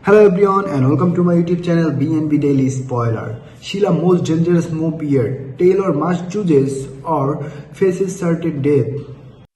Hello everyone and welcome to my YouTube channel BNB Daily Spoiler. Sheila most dangerous move yet. Taylor must chooses or faces certain death.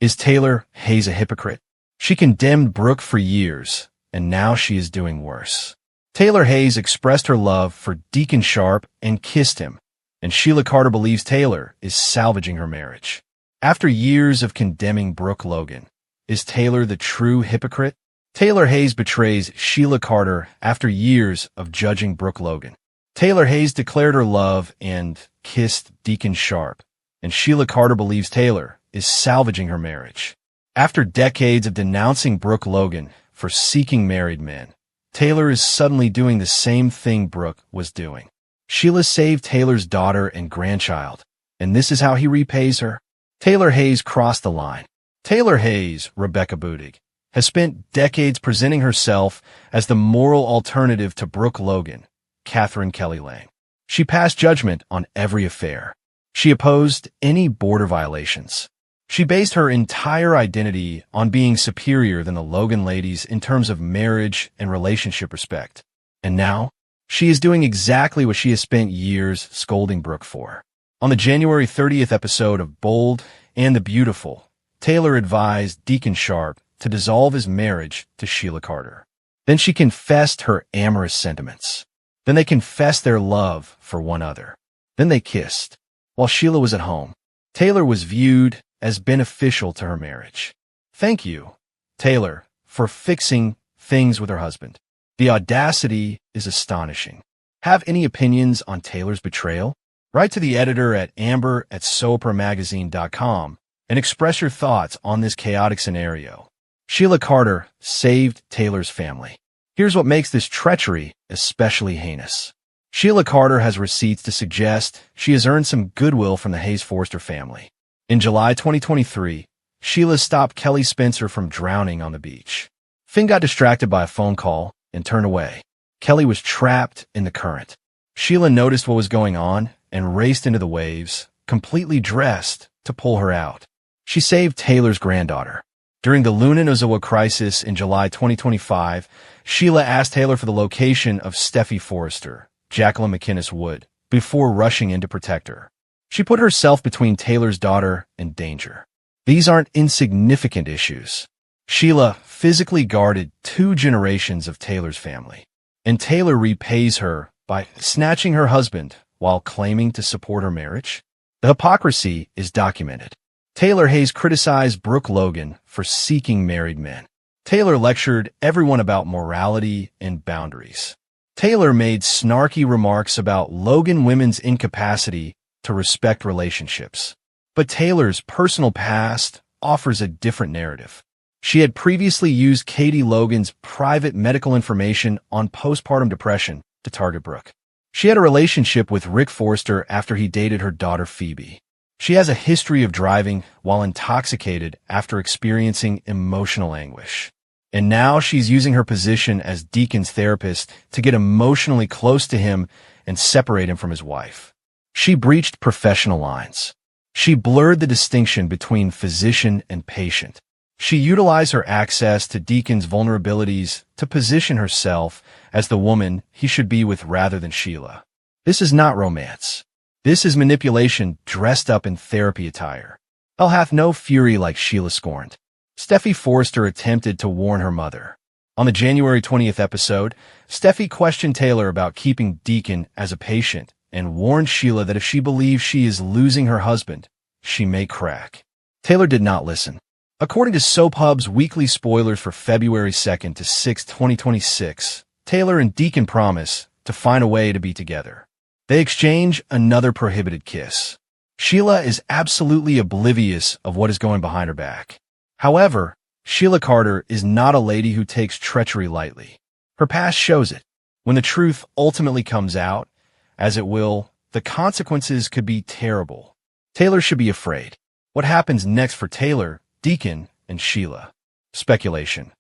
Is Taylor Hayes a hypocrite? She condemned Brooke for years, and now she is doing worse. Taylor Hayes expressed her love for Deacon Sharp and kissed him, and Sheila Carter believes Taylor is salvaging her marriage. After years of condemning Brooke Logan, is Taylor the true hypocrite? Taylor Hayes betrays Sheila Carter after years of judging Brooke Logan. Taylor Hayes declared her love and kissed Deacon Sharp, and Sheila Carter believes Taylor is salvaging her marriage. After decades of denouncing Brooke Logan for seeking married men, Taylor is suddenly doing the same thing Brooke was doing. Sheila saved Taylor's daughter and grandchild, and this is how he repays her. Taylor Hayes crossed the line. Taylor Hayes, Rebecca Budig, has spent decades presenting herself as the moral alternative to Brooke Logan, Catherine Kelly Lang. She passed judgment on every affair. She opposed any border violations. She based her entire identity on being superior than the Logan ladies in terms of marriage and relationship respect. And now, she is doing exactly what she has spent years scolding Brooke for. On the January 30th episode of Bold and the Beautiful, Taylor advised Deacon Sharp to dissolve his marriage to Sheila Carter. Then she confessed her amorous sentiments. Then they confessed their love for one another. Then they kissed. While Sheila was at home, Taylor was viewed as beneficial to her marriage. Thank you, Taylor, for fixing things with her husband. The audacity is astonishing. Have any opinions on Taylor's betrayal? Write to the editor at amber@soapramagazine.com and express your thoughts on this chaotic scenario. Sheila Carter saved Taylor's family. Here's what makes this treachery especially heinous. Sheila Carter has receipts to suggest she has earned some goodwill from the Hayes Forrester family. In July 2023, Sheila stopped Kelly Spencer from drowning on the beach. Finn got distracted by a phone call and turned away. Kelly was trapped in the current. Sheila noticed what was going on and raced into the waves, completely dressed, to pull her out. She saved Taylor's granddaughter. During the Luna Ozawa crisis in July 2025, Sheila asked Taylor for the location of Steffi Forrester, Jacqueline McInnes Wood, before rushing in to protect her. She put herself between Taylor's daughter and danger. These aren't insignificant issues. Sheila physically guarded 2 generations of Taylor's family, and Taylor repays her by snatching her husband while claiming to support her marriage. The hypocrisy is documented. Taylor Hayes criticized Brooke Logan for seeking married men. Taylor lectured everyone about morality and boundaries. Taylor made snarky remarks about Logan women's incapacity to respect relationships. But Taylor's personal past offers a different narrative. She had previously used Katie Logan's private medical information on postpartum depression to target Brooke. She had a relationship with Rick Forrester after he dated her daughter Phoebe. She has a history of driving while intoxicated after experiencing emotional anguish. And now she's using her position as Deacon's therapist to get emotionally close to him and separate him from his wife. She breached professional lines. She blurred the distinction between physician and patient. She utilized her access to Deacon's vulnerabilities to position herself as the woman he should be with rather than Sheila. This is not romance. This is manipulation dressed up in therapy attire. Hell hath no fury like Sheila scorned. Steffi Forrester attempted to warn her mother. On the January 20th episode, Steffi questioned Taylor about keeping Deacon as a patient and warned Sheila that if she believes she is losing her husband, she may crack. Taylor did not listen. According to Soap Hub's weekly spoilers for February 2nd to 6th, 2026, Taylor and Deacon promise to find a way to be together. They exchange another prohibited kiss. Sheila is absolutely oblivious of what is going behind her back. However, Sheila Carter is not a lady who takes treachery lightly. Her past shows it. When the truth ultimately comes out, as it will, the consequences could be terrible. Taylor should be afraid. What happens next for Taylor, Deacon, and Sheila? Speculation.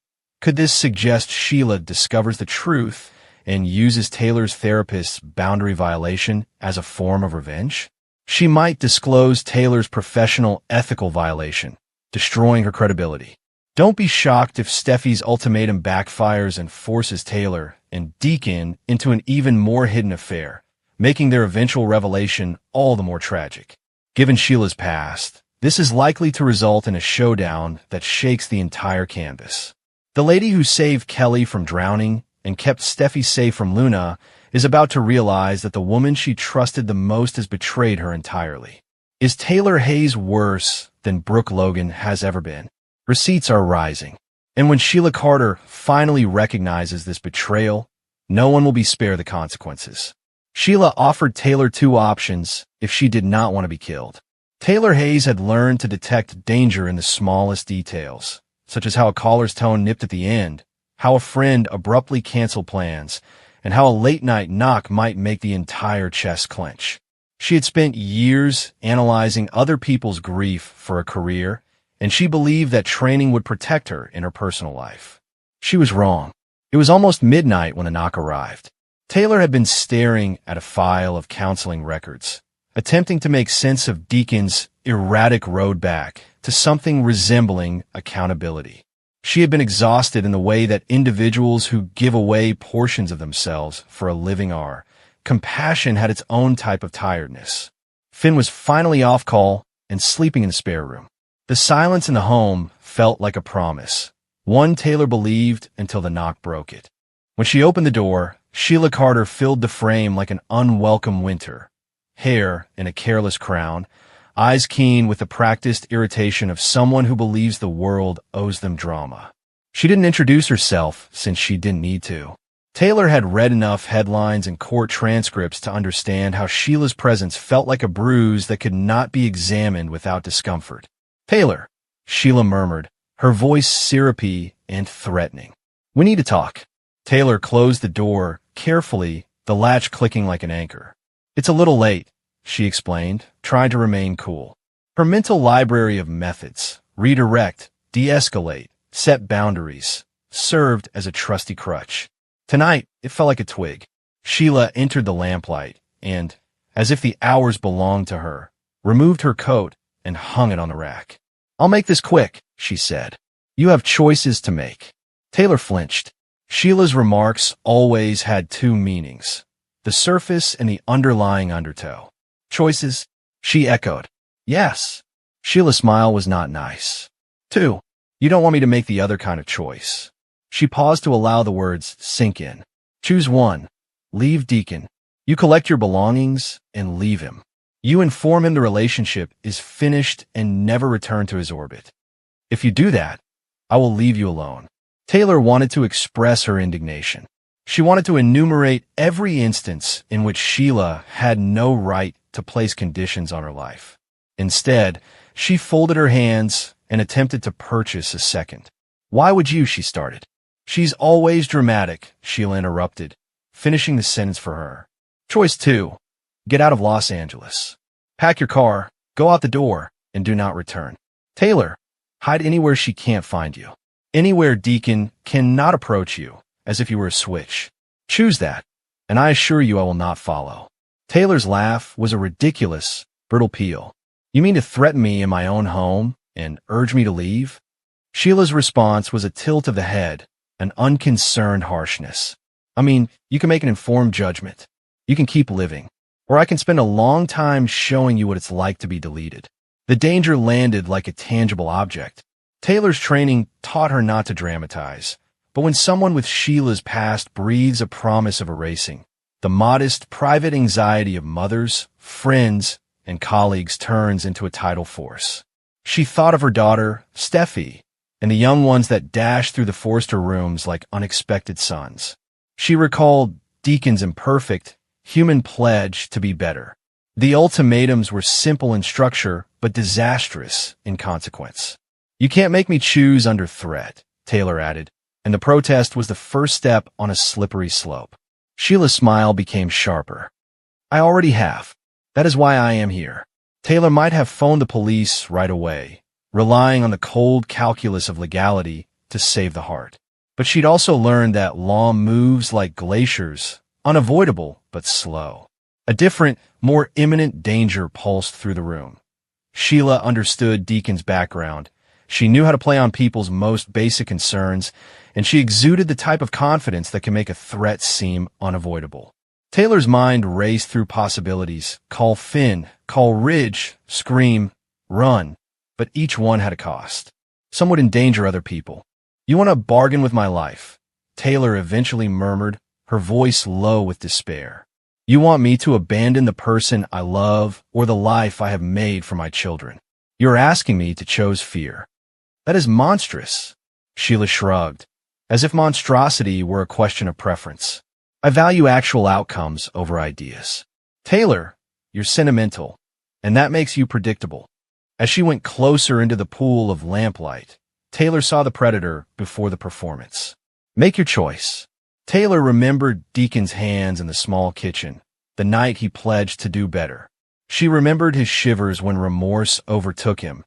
Could this suggest Sheila discovers the truth and uses Taylor's therapist's boundary violation as a form of revenge? She might disclose Taylor's professional ethical violation, destroying her credibility. Don't be shocked if Steffi's ultimatum backfires and forces Taylor and Deacon into an even more hidden affair, making their eventual revelation all the more tragic. Given Sheila's past, this is likely to result in a showdown that shakes the entire canvas. The lady who saved Kelly from drowning and kept Steffi safe from Luna is about to realize that the woman she trusted the most has betrayed her entirely. Is Taylor Hayes worse than Brooke Logan has ever been? Receipts are rising. And when Sheila Carter finally recognizes this betrayal, no one will be spared the consequences. Sheila offered Taylor two options if she did not want to be killed. Taylor Hayes had learned to detect danger in the smallest details, such as how a caller's tone nipped at the end, how a friend abruptly canceled plans, and how a late-night knock might make the entire chest clench. She had spent years analyzing other people's grief for a career, and she believed that training would protect her in her personal life. She was wrong. It was almost midnight when the knock arrived. Taylor had been staring at a file of counseling records, attempting to make sense of Deacon's erratic road back to something resembling accountability. She had been exhausted in the way that individuals who give away portions of themselves for a living are. Compassion had its own type of tiredness. Finn was finally off call and sleeping in the spare room. The silence in the home felt like a promise, one Taylor believed until the knock broke it. When she opened the door, Sheila Carter filled the frame like an unwelcome winter. Hair in a careless crown, eyes keen with the practiced irritation of someone who believes the world owes them drama. She didn't introduce herself since she didn't need to. Taylor had read enough headlines and court transcripts to understand how Sheila's presence felt like a bruise that could not be examined without discomfort. "Taylor," Sheila murmured, her voice syrupy and threatening. "We need to talk." Taylor closed the door carefully, the latch clicking like an anchor. "It's a little late," she explained, trying to remain cool. Her mental library of methods, redirect, de-escalate, set boundaries, served as a trusty crutch. Tonight, it felt like a twig. Sheila entered the lamplight and, as if the hours belonged to her, removed her coat and hung it on the rack. "I'll make this quick," she said. "You have choices to make." Taylor flinched. Sheila's remarks always had two meanings, the surface and the underlying undertow. "Choices?" she echoed. "Yes." Sheila's smile was not nice. "Two. You don't want me to make the other kind of choice." She paused to allow the words sink in. "Choose one. Leave Deacon. You collect your belongings and leave him. You inform him the relationship is finished and never return to his orbit. If you do that, I will leave you alone." Taylor wanted to express her indignation. She wanted to enumerate every instance in which Sheila had no right to place conditions on her life. Instead, she folded her hands and attempted to purchase a second. "Why would you?" she started. "She's always dramatic," Sheila interrupted, finishing the sentence for her. "Choice 2. Get out of Los Angeles. Pack your car, go out the door, and do not return. Taylor, hide anywhere she can't find you. Anywhere Deacon cannot approach you, as if you were a switch. Choose that, and I assure you I will not follow." Taylor's laugh was a ridiculous, brittle peal. "You mean to threaten me in my own home and urge me to leave?" Sheila's response was a tilt of the head, an unconcerned harshness. "I mean, you can make an informed judgment. You can keep living. Or I can spend a long time showing you what it's like to be deleted." The danger landed like a tangible object. Taylor's training taught her not to dramatize, but when someone with Sheila's past breathes a promise of erasing, the modest, private anxiety of mothers, friends, and colleagues turns into a tidal force. She thought of her daughter, Steffi, and the young ones that dashed through the Forster rooms like unexpected sons. She recalled Deacon's imperfect, human pledge to be better. The ultimatums were simple in structure, but disastrous in consequence. "You can't make me choose under threat," Taylor added, and the protest was the first step on a slippery slope. Sheila's smile became sharper. "I already have. That is why I am here." Taylor might have phoned the police right away, relying on the cold calculus of legality to save the heart. But she'd also learned that law moves like glaciers, unavoidable but slow. A different, more imminent danger pulsed through the room. Sheila understood Deacon's background. She knew how to play on people's most basic concerns, and she exuded the type of confidence that can make a threat seem unavoidable. Taylor's mind raced through possibilities. Call Finn, call Ridge, scream, run. But each one had a cost. Some would endanger other people. "You want to bargain with my life?" Taylor eventually murmured, her voice low with despair. "You want me to abandon the person I love or the life I have made for my children? You're asking me to choose fear. That is monstrous." Sheila shrugged, as if monstrosity were a question of preference. "I value actual outcomes over ideas." "Taylor, you're sentimental, and that makes you predictable." As she went closer into the pool of lamplight, Taylor saw the predator before the performance. "Make your choice." Taylor remembered Deacon's hands in the small kitchen, the night he pledged to do better. She remembered his shivers when remorse overtook him,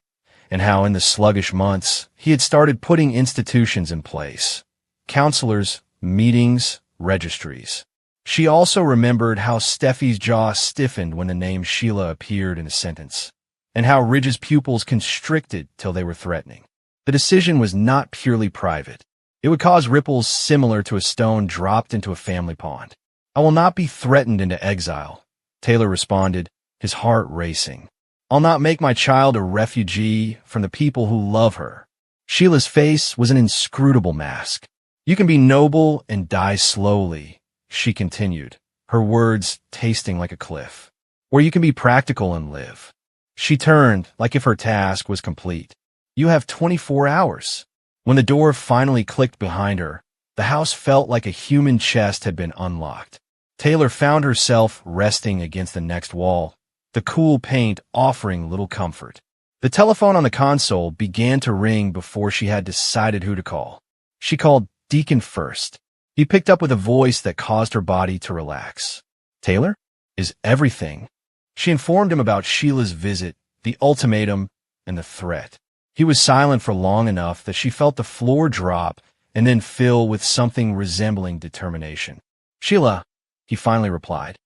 and how in the sluggish months he had started putting institutions in place: counselors, meetings, registries. She also remembered how Steffi's jaw stiffened when the name Sheila appeared in a sentence, and how Ridge's pupils constricted till they were threatening. The decision was not purely private. It would cause ripples similar to a stone dropped into a family pond. "I will not be threatened into exile," Taylor responded, his heart racing. "I'll not make my child a refugee from the people who love her." Sheila's face was an inscrutable mask. "You can be noble and die slowly," she continued, her words tasting like a cliff. "Or you can be practical and live." She turned, like if her task was complete. "You have 24 hours. When the door finally clicked behind her, the house felt like a human chest had been unlocked. Taylor found herself resting against the next wall, the cool paint offering little comfort. The telephone on the console began to ring before she had decided who to call. She called Deacon first. He picked up with a voice that caused her body to relax. "Taylor? Is everything?" She informed him about Sheila's visit, the ultimatum, and the threat. He was silent for long enough that she felt the floor drop and then fill with something resembling determination. "Sheila," he finally replied.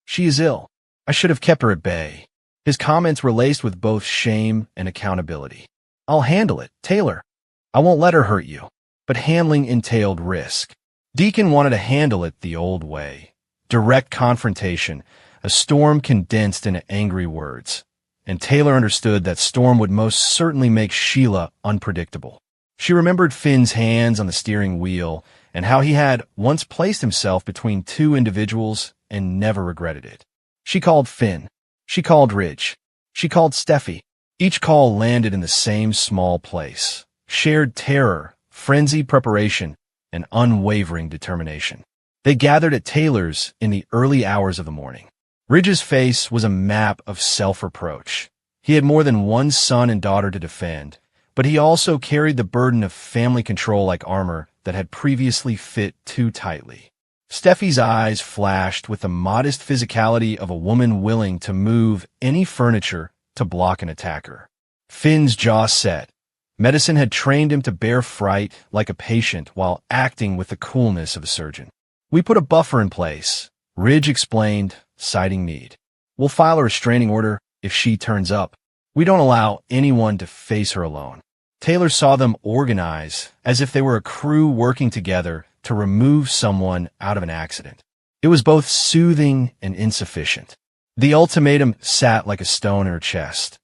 "She is ill. I should have kept her at bay." His comments were laced with both shame and accountability. "I'll handle it, Taylor. I won't let her hurt you." But handling entailed risk. Deacon wanted to handle it the old way. Direct confrontation, a storm condensed into angry words. And Taylor understood that storm would most certainly make Sheila unpredictable. She remembered Finn's hands on the steering wheel and how he had once placed himself between two individuals and never regretted it. She called Finn. She called Ridge. She called Steffi. Each call landed in the same small place. Shared terror, frenzied preparation, and unwavering determination. They gathered at Taylor's in the early hours of the morning. Ridge's face was a map of self-reproach. He had more than one son and daughter to defend, but he also carried the burden of family control like armor that had previously fit too tightly. Steffi's eyes flashed with the modest physicality of a woman willing to move any furniture to block an attacker. Finn's jaw set. Medicine had trained him to bear fright like a patient while acting with the coolness of a surgeon. "We put a buffer in place," Ridge explained, citing need. "We'll file a restraining order if she turns up. We don't allow anyone to face her alone." Taylor saw them organize as if they were a crew working together to remove someone out of an accident. It was both soothing and insufficient. The ultimatum sat like a stone in her chest,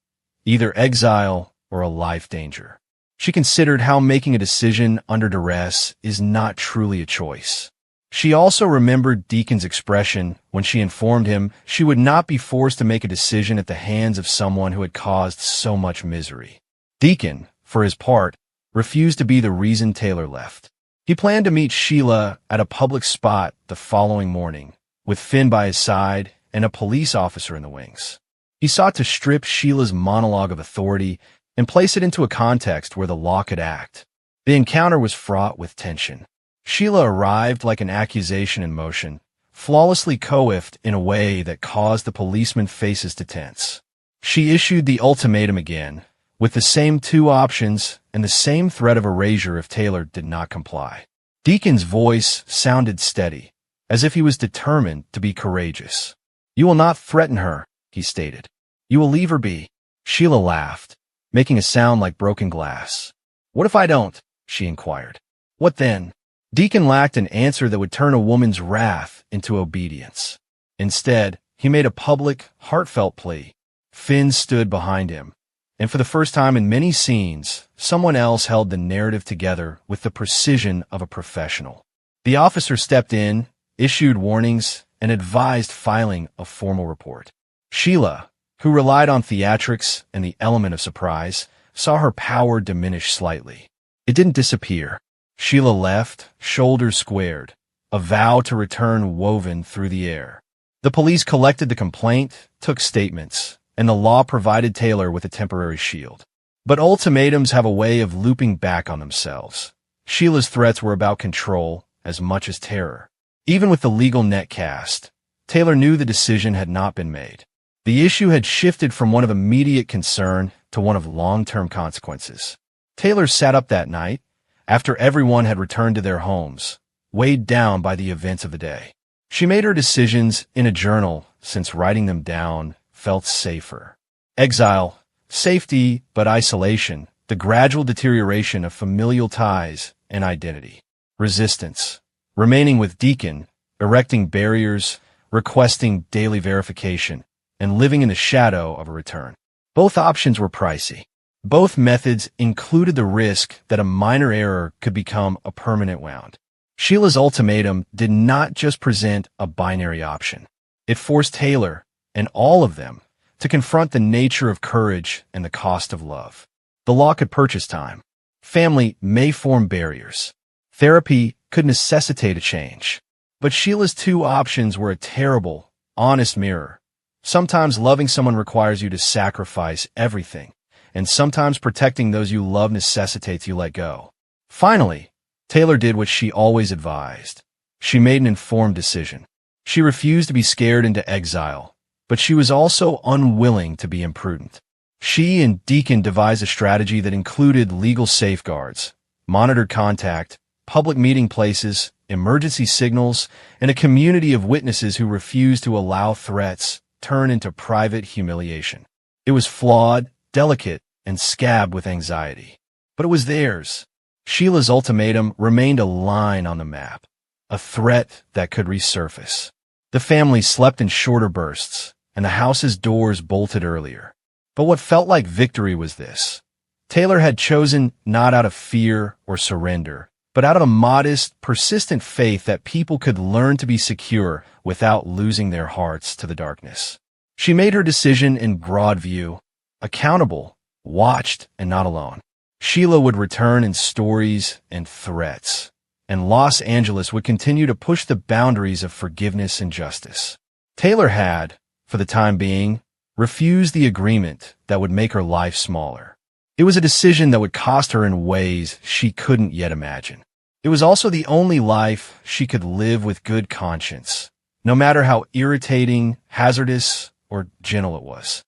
either exile or a life danger. She considered how making a decision under duress is not truly a choice. She also remembered Deacon's expression when she informed him she would not be forced to make a decision at the hands of someone who had caused so much misery. Deacon, for his part, refused to be the reason Taylor left. He planned to meet Sheila at a public spot the following morning, with Finn by his side and a police officer in the wings. He sought to strip Sheila's monologue of authority and place it into a context where the law could act. The encounter was fraught with tension. Sheila arrived like an accusation in motion, flawlessly coiffed in a way that caused the policemen's faces to tense. She issued the ultimatum again, with the same two options and the same threat of erasure if Taylor did not comply. Deacon's voice sounded steady, as if he was determined to be courageous. "You will not threaten her," he stated. "You will leave her be." Sheila laughed. making a sound like broken glass. "What if I don't?" she inquired. "What then?" Deacon lacked an answer that would turn a woman's wrath into obedience. Instead, he made a public, heartfelt plea. Finn stood behind him, and for the first time in many scenes, someone else held the narrative together with the precision of a professional. The officer stepped in, issued warnings, and advised filing a formal report. Sheila, who relied on theatrics and the element of surprise, saw her power diminish slightly. It didn't disappear. Sheila left, shoulders squared, a vow to return woven through the air. The police collected the complaint, took statements, and the law provided Taylor with a temporary shield. But ultimatums have a way of looping back on themselves. Sheila's threats were about control as much as terror. Even with the legal net cast, Taylor knew the decision had not been made. The issue had shifted from one of immediate concern to one of long-term consequences. Taylor sat up that night, after everyone had returned to their homes, weighed down by the events of the day. She made her decisions in a journal, since writing them down felt safer. Exile, safety, but isolation, the gradual deterioration of familial ties and identity. Resistance, remaining with Deacon, erecting barriers, requesting daily verification, and living in the shadow of a return. Both options were pricey. Both methods included the risk that a minor error could become a permanent wound. Sheila's ultimatum did not just present a binary option. It forced Taylor, and all of them, to confront the nature of courage and the cost of love. The law could purchase time. Family may form barriers. Therapy could necessitate a change. But Sheila's two options were a terrible, honest mirror. Sometimes loving someone requires you to sacrifice everything, and sometimes protecting those you love necessitates you let go. Finally, Taylor did what she always advised. She made an informed decision. She refused to be scared into exile, but she was also unwilling to be imprudent. She and Deacon devised a strategy that included legal safeguards, monitored contact, public meeting places, emergency signals, and a community of witnesses who refused to allow threats turn into private humiliation. It was flawed, delicate, and scabbed with anxiety. But it was theirs. Sheila's ultimatum remained a line on the map, a threat that could resurface. The family slept in shorter bursts, and the house's doors bolted earlier. But what felt like victory was this. Taylor had chosen not out of fear or surrender, but out of a modest, persistent faith that people could learn to be secure without losing their hearts to the darkness. She made her decision in broad view, accountable, watched, and not alone. Sheila would return in stories and threats, and Los Angeles would continue to push the boundaries of forgiveness and justice. Taylor had, for the time being, refused the agreement that would make her life smaller. It was a decision that would cost her in ways she couldn't yet imagine. It was also the only life she could live with good conscience, no matter how irritating, hazardous, or gentle it was.